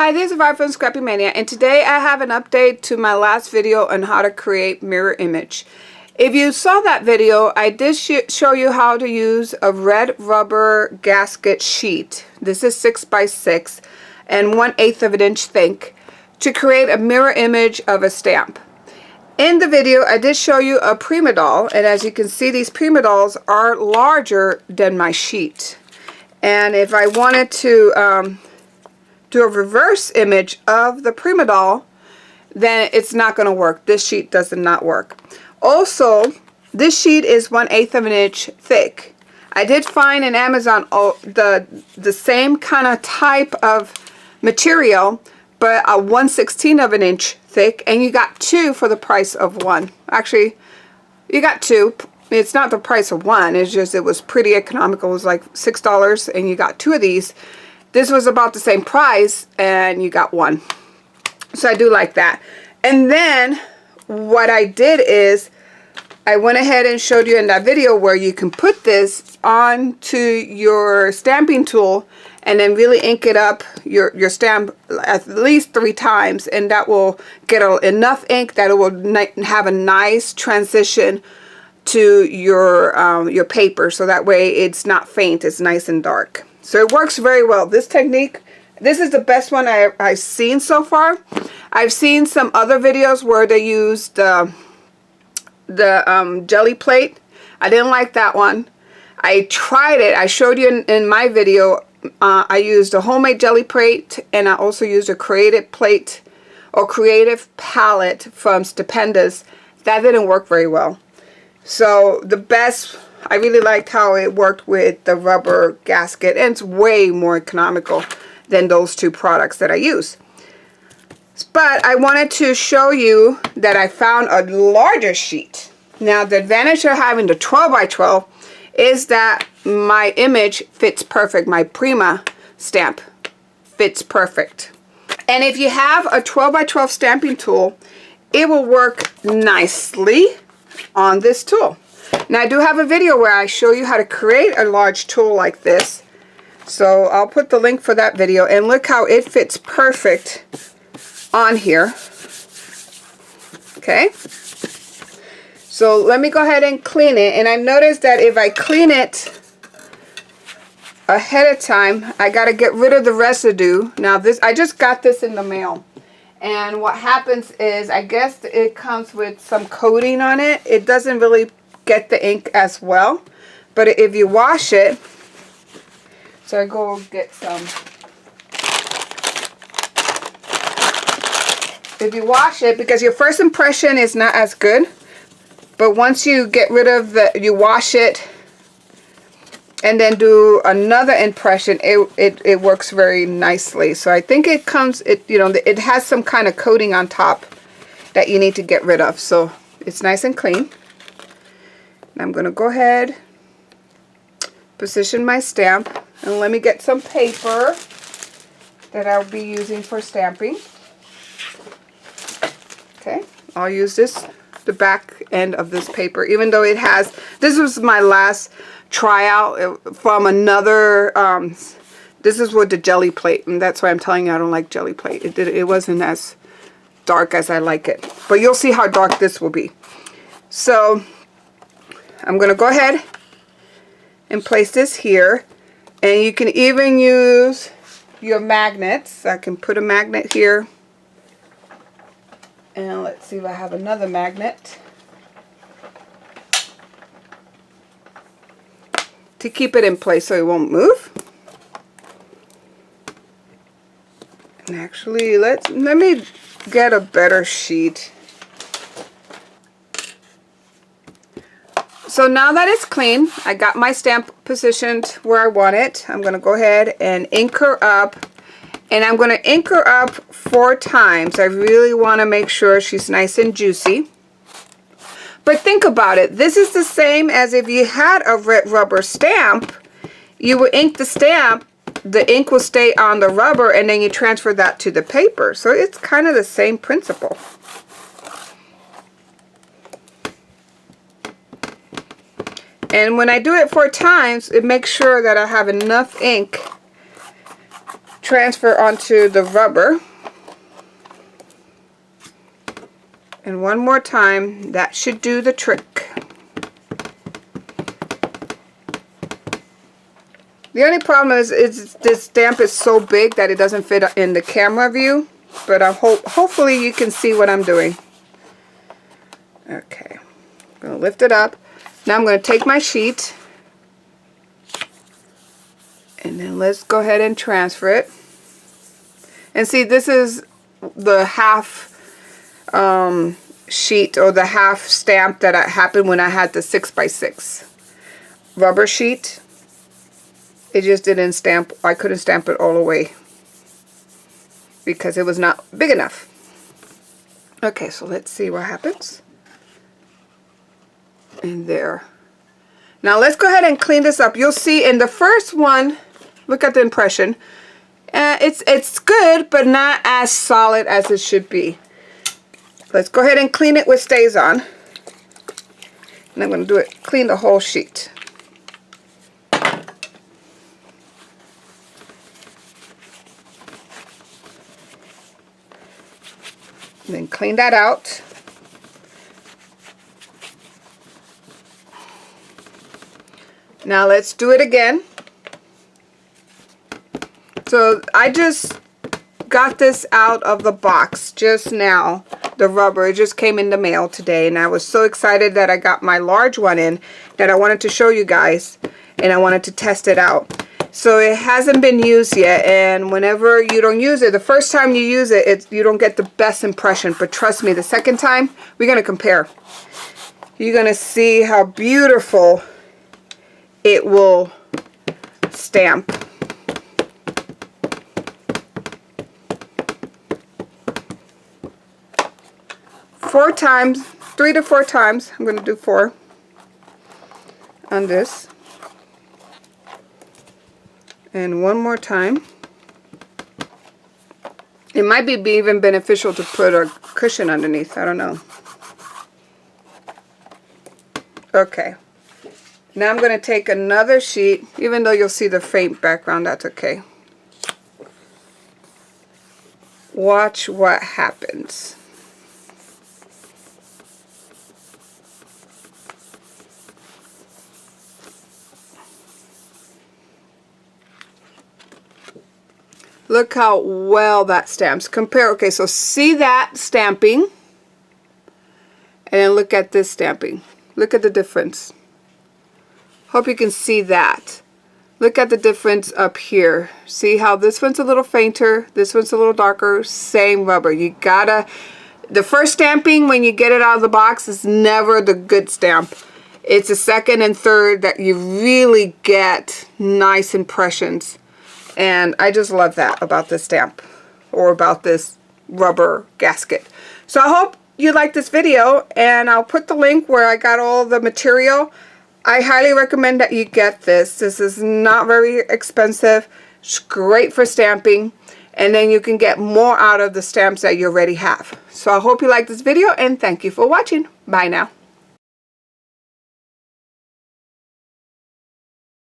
Hi, this is Vi from Scrappy Mania, and today I have an update to my last video on how to create mirror image. If you saw that video, I did show you how to use a red rubber gasket sheet. This is 6x6 and 1/8 of an inch thick to create a mirror image of a stamp. In the video, I did show you a prima doll, and as you can see, these prima dolls are larger than my sheet. And if I wanted to do a reverse image of the prima doll, then it's not going to work. This sheet does not work. Also, this sheet is 1/8 of an inch thick. I did find in Amazon the same kind of type of material, but a 1/16 of an inch thick, and you got two for the price of one. Actually, you got two. It's not the price of one. It's just it was pretty economical. It was like $6, and you got two of these. This was about the same price, and you got one. So I do like that. And then what I did is I went ahead and showed you in that video where you can put this onto your stamping tool and then really ink it up your stamp at least 3 times, and that will get enough ink that it will have a nice transition to your paper, so that way it's not faint, it's nice and dark. So it works very well. This technique, this is the best one I've seen so far. I've seen some other videos where they used the jelly plate. I didn't like that one. I tried it. I showed you in my video. I used a homemade jelly plate, and I also used a creative plate or creative palette from Stupendous. That didn't work very well. So the best, I really liked how it worked with the rubber gasket, and it's way more economical than those two products that I use. But I wanted to show you that I found a larger sheet. Now the advantage of having the 12x12 is that my image fits perfect. My Prima stamp fits perfect. And if you have a 12x12 stamping tool, it will work nicely on this tool. Now I do have a video where I show you how to create a large tool like this, so I'll put the link for that video, and look how it fits perfect on here. Okay, so let me go ahead and clean it, and I've noticed that if I clean it ahead of time, I got to get rid of the residue. Now this, I just got this in the mail, and what happens is, I guess it comes with some coating on it. It doesn't really get the ink as well, but if you wash it, so I go get some. If you wash it, because your first impression is not as good, but once you get rid of you wash it and then do another impression, it works very nicely. So I think it comes, it has some kind of coating on top that you need to get rid of. So it's nice and clean. I'm going to go ahead, position my stamp, and let me get some paper that I'll be using for stamping. Okay, I'll use the back end of this paper, even though it has, this was my last tryout from another, this is with the jelly plate, and that's why I'm telling you I don't like jelly plate. It wasn't as dark as I like it, but you'll see how dark this will be. So I'm going to go ahead and place this here, and you can even use your magnets. I can put a magnet here, and let's see if I have another magnet to keep it in place so it won't move. And actually, let me get a better sheet. So now that it's clean, I got my stamp positioned where I want it. I'm going to go ahead and ink her up. And I'm going to ink her up 4 times. I really want to make sure she's nice and juicy. But think about it. This is the same as if you had a red rubber stamp. You would ink the stamp, the ink will stay on the rubber, and then you transfer that to the paper. So it's kind of the same principle. And when I do it 4 times, it makes sure that I have enough ink transfer onto the rubber. And one more time, that should do the trick. The only problem is this stamp is so big that it doesn't fit in the camera view, but hopefully you can see what I'm doing. Okay, I'm going to lift it up. Now I'm going to take my sheet, and then let's go ahead and transfer it. And see, this is the half sheet, or the half stamp that happened when I had the 6x6 rubber sheet. It just didn't stamp. I couldn't stamp it all the way because it was not big enough. Okay, so let's see what happens. And there. Now let's go ahead and clean this up. You'll see in the first one, look at the impression. It's good, but not as solid as it should be. Let's go ahead and clean it with StazOn. And I'm going to clean the whole sheet. And then clean that out. Now let's do it again. So I just got this out of the box just now. The rubber, it just came in the mail today, and I was so excited that I got my large one in that I wanted to show you guys, and I wanted to test it out. So it hasn't been used yet, and whenever you don't use it, the first time you use it, you don't get the best impression, but trust me, the second time we're going to compare. You're going to see how beautiful it will stamp. Four times, 3 to 4 times. I'm going to do 4 on this. And one more time. It might be even beneficial to put a cushion underneath. I don't know. Okay. Now I'm going to take another sheet. Even though you'll see the faint background, that's okay. Watch what happens. Look how well that stamps. Compare, okay, so see that stamping, and then look at this stamping. Look at the difference. Hope you can see that. Look at the difference up here. See how this one's a little fainter, this one's a little darker, same rubber. You gotta, the first stamping when you get it out of the box is never the good stamp. It's the second and third that you really get nice impressions. And I just love that about this stamp, or about this rubber gasket. So I hope you like this video, and I'll put the link where I got all the material. I highly recommend that you get this. This is not very expensive. It's great for stamping, and then you can get more out of the stamps that you already have. So I hope you like this video, and thank you for watching. Bye now.